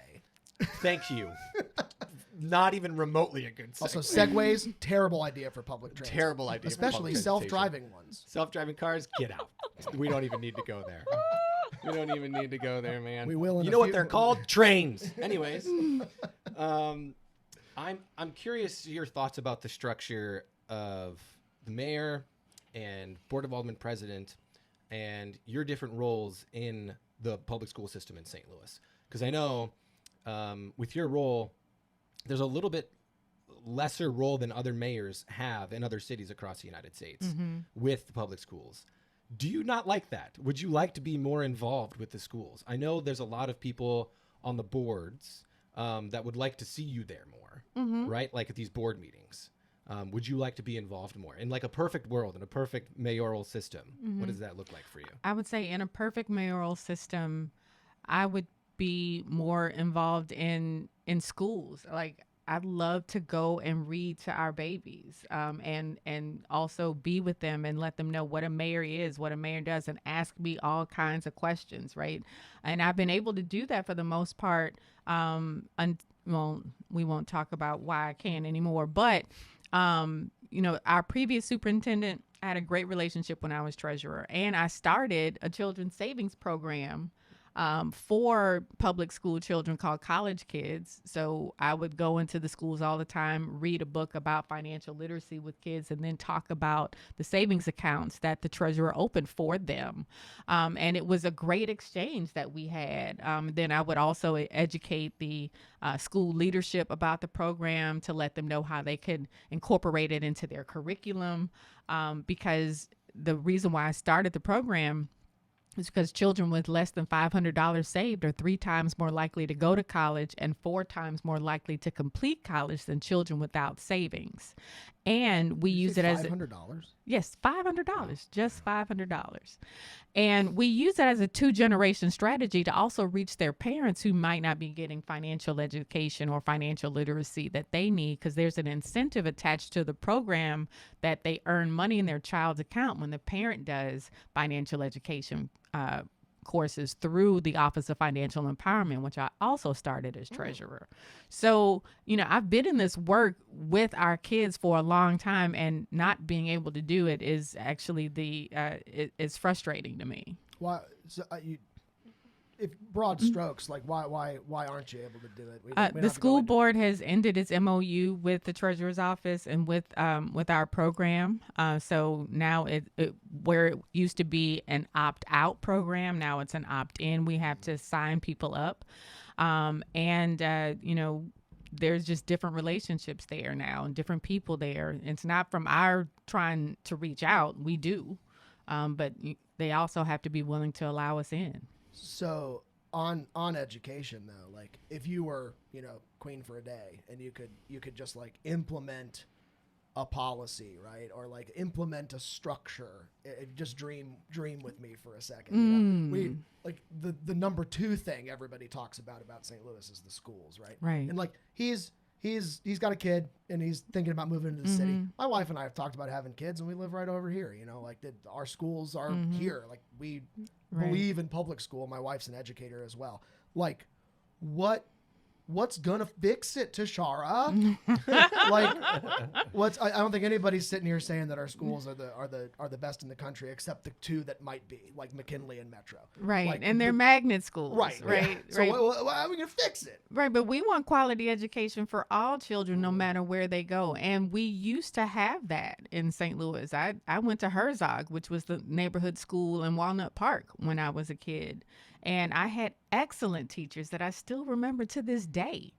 Thank you. Not even remotely a good segue. Also, segways, terrible idea for public transit. Terrible idea. for Especially public self-driving ones. Self-driving cars, get out. We don't even need to go there. We don't even need to go there, man. We will in You a know what few- they're called? Trains. Anyways, I'm curious your thoughts about the structure of the mayor and board of alderman president and your different roles in the public school system in St. Louis. Because I know with your role, there's a little bit lesser role than other mayors have in other cities across the United States with the public schools. Do you not like that? Would you like to be more involved with the schools? I know there's a lot of people on the boards that would like to see you there more, right? Like at these board meetings. Would you like to be involved more? In like a perfect world, in a perfect mayoral system, what does that look like for you? I would say in a perfect mayoral system, I would be more involved in schools. Like I'd love to go and read to our babies, and also be with them and let them know what a mayor is, what a mayor does, and ask me all kinds of questions, right? And I've been able to do that for the most part. Well, we won't talk about why I can't anymore, but you know, our previous superintendent, I had a great relationship when I was treasurer, and I started a children's savings program for public school children called College Kids. So I would go into the schools all the time, read a book about financial literacy with kids, and then talk about the savings accounts that the treasurer opened for them. And it was a great exchange that we had. Then I would also educate the school leadership about the program to let them know how they could incorporate it into their curriculum. Because the reason why I started the program is because children with less than $500 saved are 3 times more likely to go to college and 4 times more likely to complete college than children without savings. And we use it as $500. Yes, $500, just $500. And we use it as a 2-generation strategy to also reach their parents who might not be getting financial education or financial literacy that they need, because there's an incentive attached to the program that they earn money in their child's account when the parent does financial education courses through the Office of Financial Empowerment, which I also started as treasurer. So, I've been in this work with our kids for a long time, and not being able to do it is actually it's frustrating to me. Why? So if broad strokes, like why aren't you able to do it? The school board has ended its MOU with the treasurer's office and with our program. So now where it used to be an opt-out program, now it's an opt-in. We have to sign people up, there's just different relationships there now and different people there. It's not from our trying to reach out. We do, but they also have to be willing to allow us in. So on education though, like if you were, queen for a day and you could just like implement a policy, right? Or like implement a structure. Just dream with me for a second. We like the number 2 thing everybody talks about St. Louis is the schools, right? Right. And like he's got a kid and he's thinking about moving into the city. My wife and I have talked about having kids, and we live right over here. Our schools are here. Like we believe in public school. My wife's an educator as well. Like what's gonna fix it, Tishaura? I don't think anybody's sitting here saying that our schools are the best in the country, except the 2 that might be, like McKinley and Metro. Right, like and they're magnet schools. Right. Yeah. So how are we gonna fix it? Right, but we want quality education for all children, no matter where they go. And we used to have that in St. Louis. I went to Herzog, which was the neighborhood school in Walnut Park when I was a kid. And I had excellent teachers that I still remember to this day.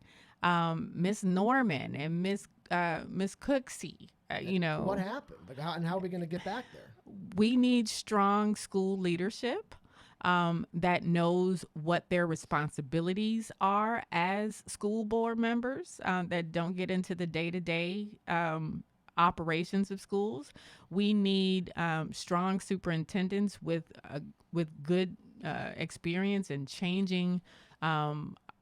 Miss Norman and Miss Cooksey, What happened? Like how are we going to get back there? We need strong school leadership that knows what their responsibilities are as school board members, that don't get into the day-to-day operations of schools. We need strong superintendents with good experience in changing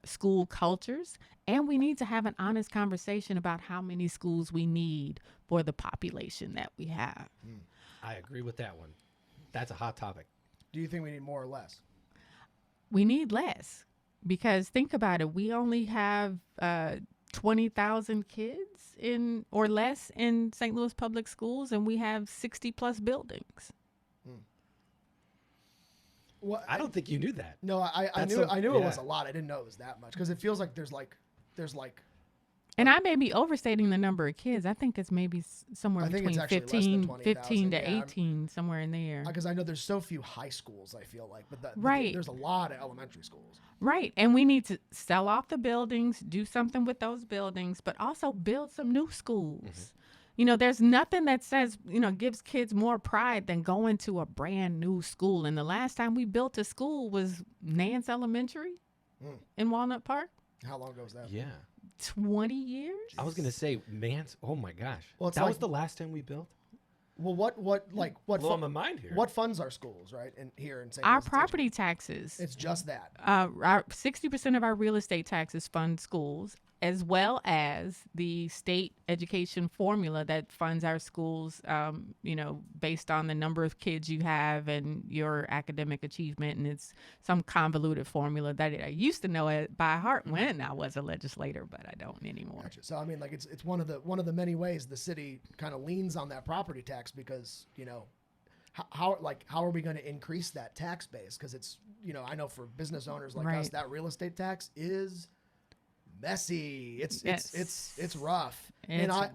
school cultures, and we need to have an honest conversation about how many schools we need for the population that we have. I agree with that one. That's a hot topic. Do you think we need more or less? We need less, because think about it. We only have 20,000 kids or less in St. Louis public schools, and we have 60 plus buildings. Well, I don't think you knew that. No, I knew it was a lot. I didn't know it was that much, because it feels like there's like. And I may be overstating the number of kids. I think it's maybe somewhere between 15 to 18, somewhere in there. Because I know there's so few high schools, I feel like. But right. There's a lot of elementary schools. Right. And we need to sell off the buildings, do something with those buildings, but also build some new schools. There's nothing that says, gives kids more pride than going to a brand new school. And the last time we built a school was Nance Elementary in Walnut Park. How long ago was that? Yeah. 20 years? I was going to say, Nance, oh my gosh. Well, that was the last time we built? Well, what blowing my mind here. What funds our schools, right? Here in St. Our Louis, property taxes. It's just that. 60% of our real estate taxes fund schools. as well as the state education formula that funds our schools, based on the number of kids you have and your academic achievement. And it's some convoluted formula that I used to know it by heart when I was a legislator, but I don't anymore. Gotcha. So I mean, like it's one of the many ways the city kind of leans on that property tax because how are we going to increase that tax base? Because it's I know for business owners like us, that real estate tax is messy. It's rough. And I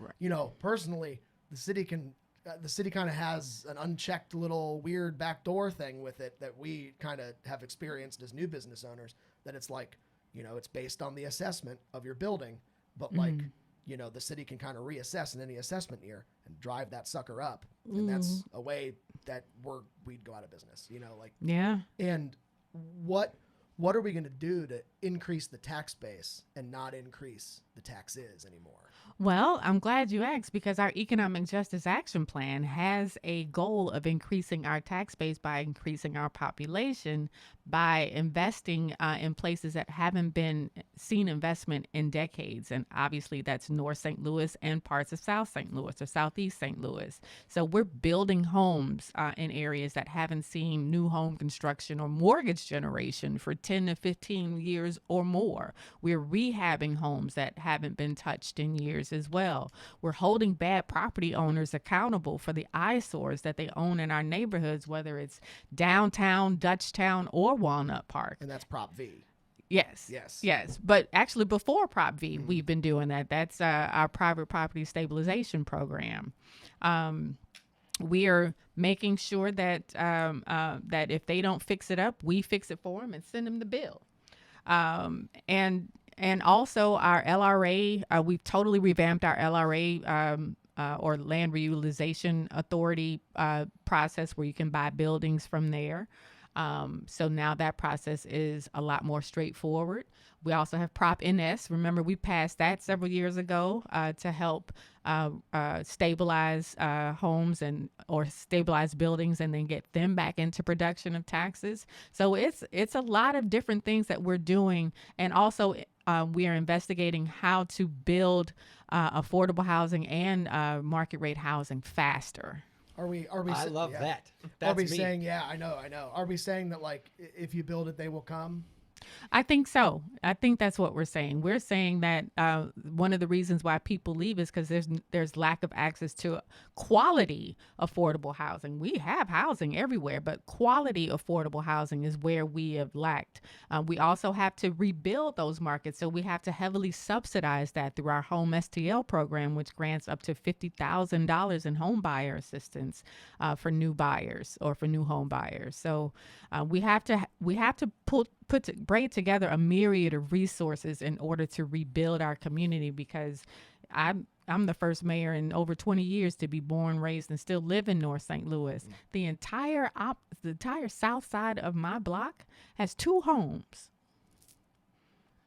personally, the city kind of has an unchecked little weird backdoor thing with it that we kind of have experienced as new business owners, that it's like it's based on the assessment of your building, but like the city can kind of reassess in any assessment year and drive that sucker up. And that's a way that we'd go out of business, Yeah. And what are we going to do to increase the tax base and not increase the taxes anymore? Well, I'm glad you asked, because our Economic Justice Action Plan has a goal of increasing our tax base by increasing our population, by investing in places that haven't been seen investment in decades. And obviously that's North St. Louis and parts of South St. Louis or Southeast St. Louis. So we're building homes in areas that haven't seen new home construction or mortgage generation for 10 to 15 years or more. We're rehabbing homes that haven't been touched in years as well. We're holding bad property owners accountable for the eyesores that they own in our neighborhoods, whether it's downtown, Dutchtown, or Walnut Park. And that's Prop V. Yes. But actually before Prop V, we've been doing that. That's our private property stabilization program. We are making sure that that if they don't fix it up, we fix it for them and send them the bill. And also our LRA, we've totally revamped our LRA or Land Reutilization Authority process, where you can buy buildings from there. So now that process is a lot more straightforward. We also have Prop NS. Remember, we passed that several years ago to help stabilize homes or stabilize buildings and then get them back into production of taxes. So it's a lot of different things that we're doing. And also we are investigating how to build affordable housing and market rate housing faster. Are we? I love that. Are we saying? Yeah, I know. Are we saying that like if you build it, they will come? I think so. I think that's what we're saying. We're saying that one of the reasons why people leave is because there's lack of access to quality affordable housing. We have housing everywhere, but quality affordable housing is where we have lacked. We also have to rebuild those markets, so we have to heavily subsidize that through our Home STL program, which grants up to $50,000 in home buyer assistance for new buyers or for new home buyers. So we have to bring together a myriad of resources in order to rebuild our community, because I'm the first mayor in over 20 years to be born, raised, and still live in North St. Louis. The entire south side of my block has 2 homes.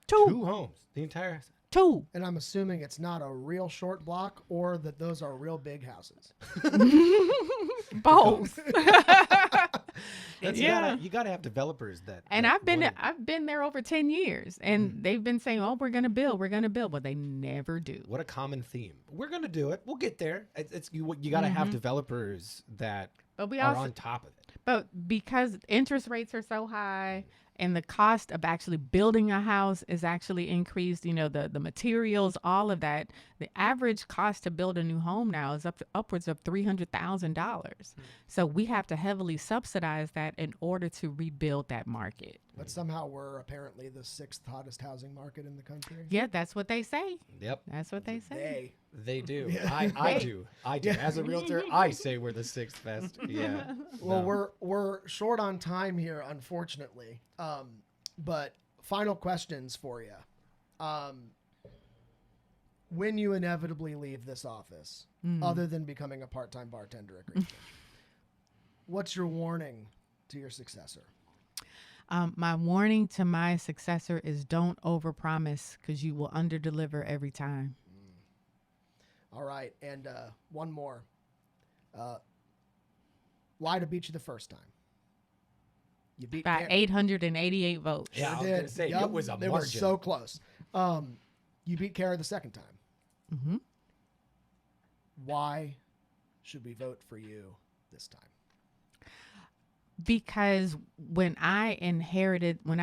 2 homes. The entire 2. And I'm assuming it's not a real short block, or that those are real big houses. Both. You gotta have developers that. And I've been there over 10 years, and they've been saying, "Oh, we're gonna build," but they never do. What a common theme. We're gonna do it. We'll get there. You gotta have developers that are on top of it. But because interest rates are so high, and the cost of actually building a house is actually increased, the materials, all of that. The average cost to build a new home now is upwards of $300,000. So we have to heavily subsidize that in order to rebuild that market. But somehow we're apparently the 6th hottest housing market in the country. Yeah, that's what they say. Yep. That's what they say. They do. Yeah. I do. As a realtor, I say we're the 6th best. Yeah. Well, we're short on time here, unfortunately. But final questions for you. When you inevitably leave this office, other than becoming a part-time bartender at Greenfinch, what's your warning to your successor? My warning to my successor is don't overpromise, because you will underdeliver every time. All right. And one more. Lie to beat you the first time. You beat by 888 votes. Yeah, I was going to say, it was a margin. It was so close. You beat Kara the second time. Mm-hmm. Why should we vote for you this time? Because when I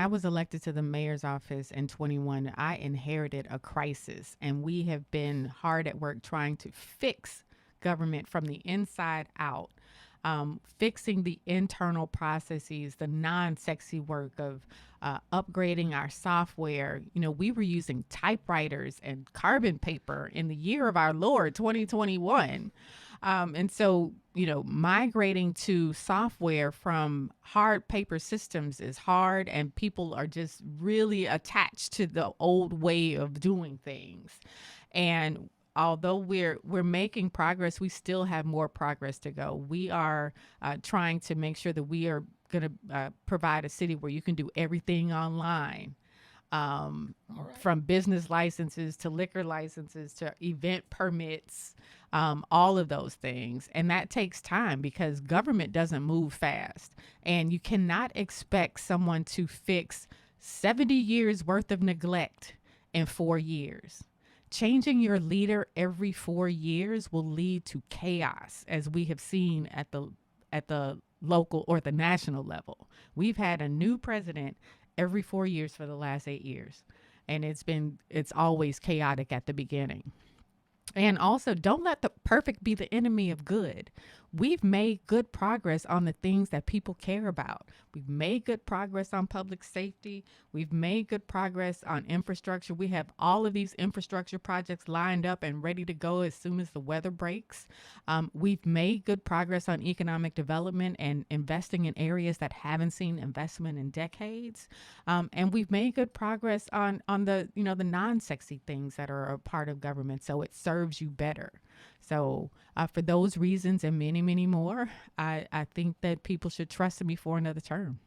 was elected to the mayor's office in 21, I inherited a crisis, and we have been hard at work trying to fix government from the inside out, fixing the internal processes, the non-sexy work of upgrading our software. You know, we were using typewriters and carbon paper in the year of our Lord, 2021. And so, you know, migrating to software from hard paper systems is hard, and people are just really attached to the old way of doing things. And although we're making progress, we still have more progress to go. We are trying to make sure that we are going to provide a city where you can do everything online. From business licenses to liquor licenses to event permits, all of those things. And that takes time because government doesn't move fast. And you cannot expect someone to fix 70 years worth of neglect in 4 years. Changing your leader every 4 years will lead to chaos, as we have seen at the local or the national level. We've had a new president every 4 years for the last 8 years. And it's always chaotic at the beginning. And also, don't let the perfect be the enemy of good. We've made good progress on the things that people care about. We've made good progress on public safety. We've made good progress on infrastructure. We have all of these infrastructure projects lined up and ready to go as soon as the weather breaks. We've made good progress on economic development and investing in areas that haven't seen investment in decades. And we've made good progress on the non-sexy things that are a part of government, so it serves you better. So for those reasons and many, many more, I think that people should trust me for another term.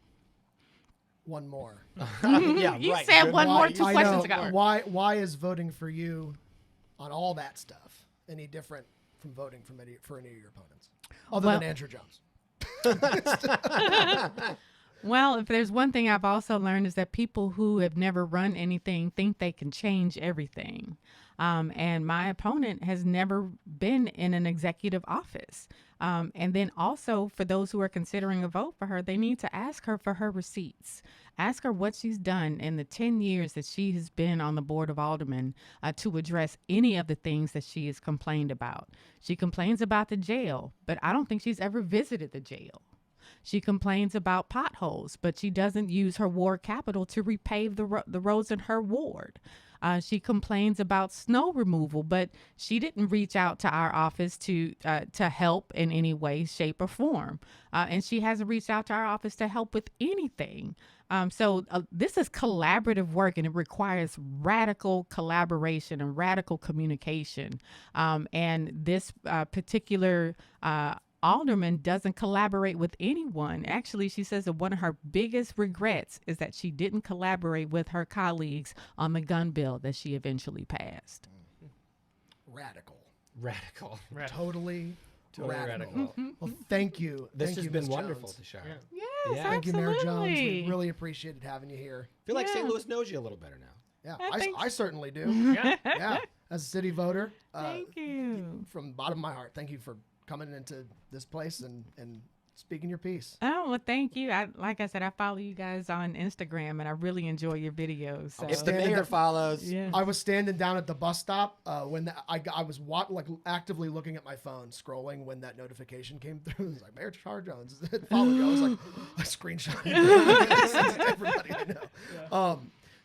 One more. Yeah, You right. said Good one one. more 2 I questions know. ago. Why is voting for you on all that stuff any different from voting for any of your opponents? Other Well- than Andrew Jones. Well, if there's one thing I've also learned is that people who have never run anything think they can change everything. And my opponent has never been in an executive office. And then also for those who are considering a vote for her, they need to ask her for her receipts. Ask her what she's done in the 10 years that she has been on the Board of Aldermen to address any of the things that she has complained about. She complains about the jail, but I don't think she's ever visited the jail. She complains about potholes, but she doesn't use her ward capital to repave the roads in her ward. She complains about snow removal, but she didn't reach out to our office to help in any way, shape, or form. And she hasn't reached out to our office to help with anything. So this is collaborative work, and it requires radical collaboration and radical communication. And this particular alderman doesn't collaborate with anyone. Actually, she says that one of her biggest regrets is that she didn't collaborate with her colleagues on the gun bill that she eventually passed. Radical. Radical. Totally radical. radical. Well, thank you. This Thank has you, been Ms. wonderful, Jones. Tishaura. Yeah. Yes, Yeah. Thank you, Mayor Jones. absolutely. We really appreciated having you here. I feel like Yeah. St. Louis knows you a little better now. Yeah, I think I certainly do. Yeah. Yeah, as a city voter, Thank you. from the bottom of my heart, thank you for coming into this place and speaking your piece. Oh, well, thank you. Like I said, I follow you guys on Instagram, and I really enjoy your videos. So. If the Standing mayor there- follows, Yeah. I was standing down at the bus stop when I was actively looking at my phone, scrolling when that notification came through. It was like, Mayor Tishaura Jones followed you. I was like, I screenshot it. Sent it to everybody I know.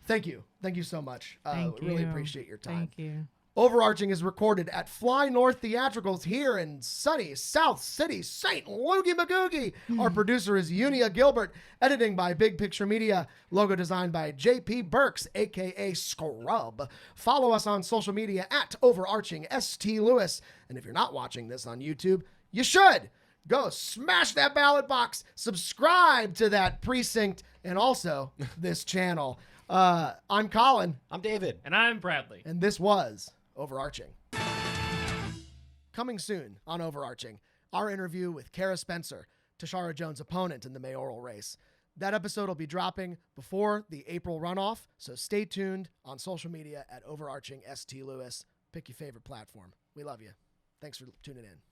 Thank you so much. Thank Really you. appreciate your time. Thank you. Overarching is recorded at Fly North Theatricals here in sunny South City, St. Loogie Magoogie. Our producer is Unia Gilbert. Editing by Big Picture Media. Logo designed by JP Burks, a.k.a. Scrub. Follow us on social media at Overarching ST Lewis. And if you're not watching this on YouTube, you should. Go smash that ballot box. Subscribe to that precinct and also this channel. I'm Colin. I'm David. And I'm Bradley. And this was Overarching. Coming soon on Overarching, our interview with Kara Spencer, Tishaura Jones' opponent in the mayoral race. That episode will be dropping before the April runoff, so stay tuned on social media at Overarching ST Lewis. Pick your favorite platform. We love you. Thanks for tuning in.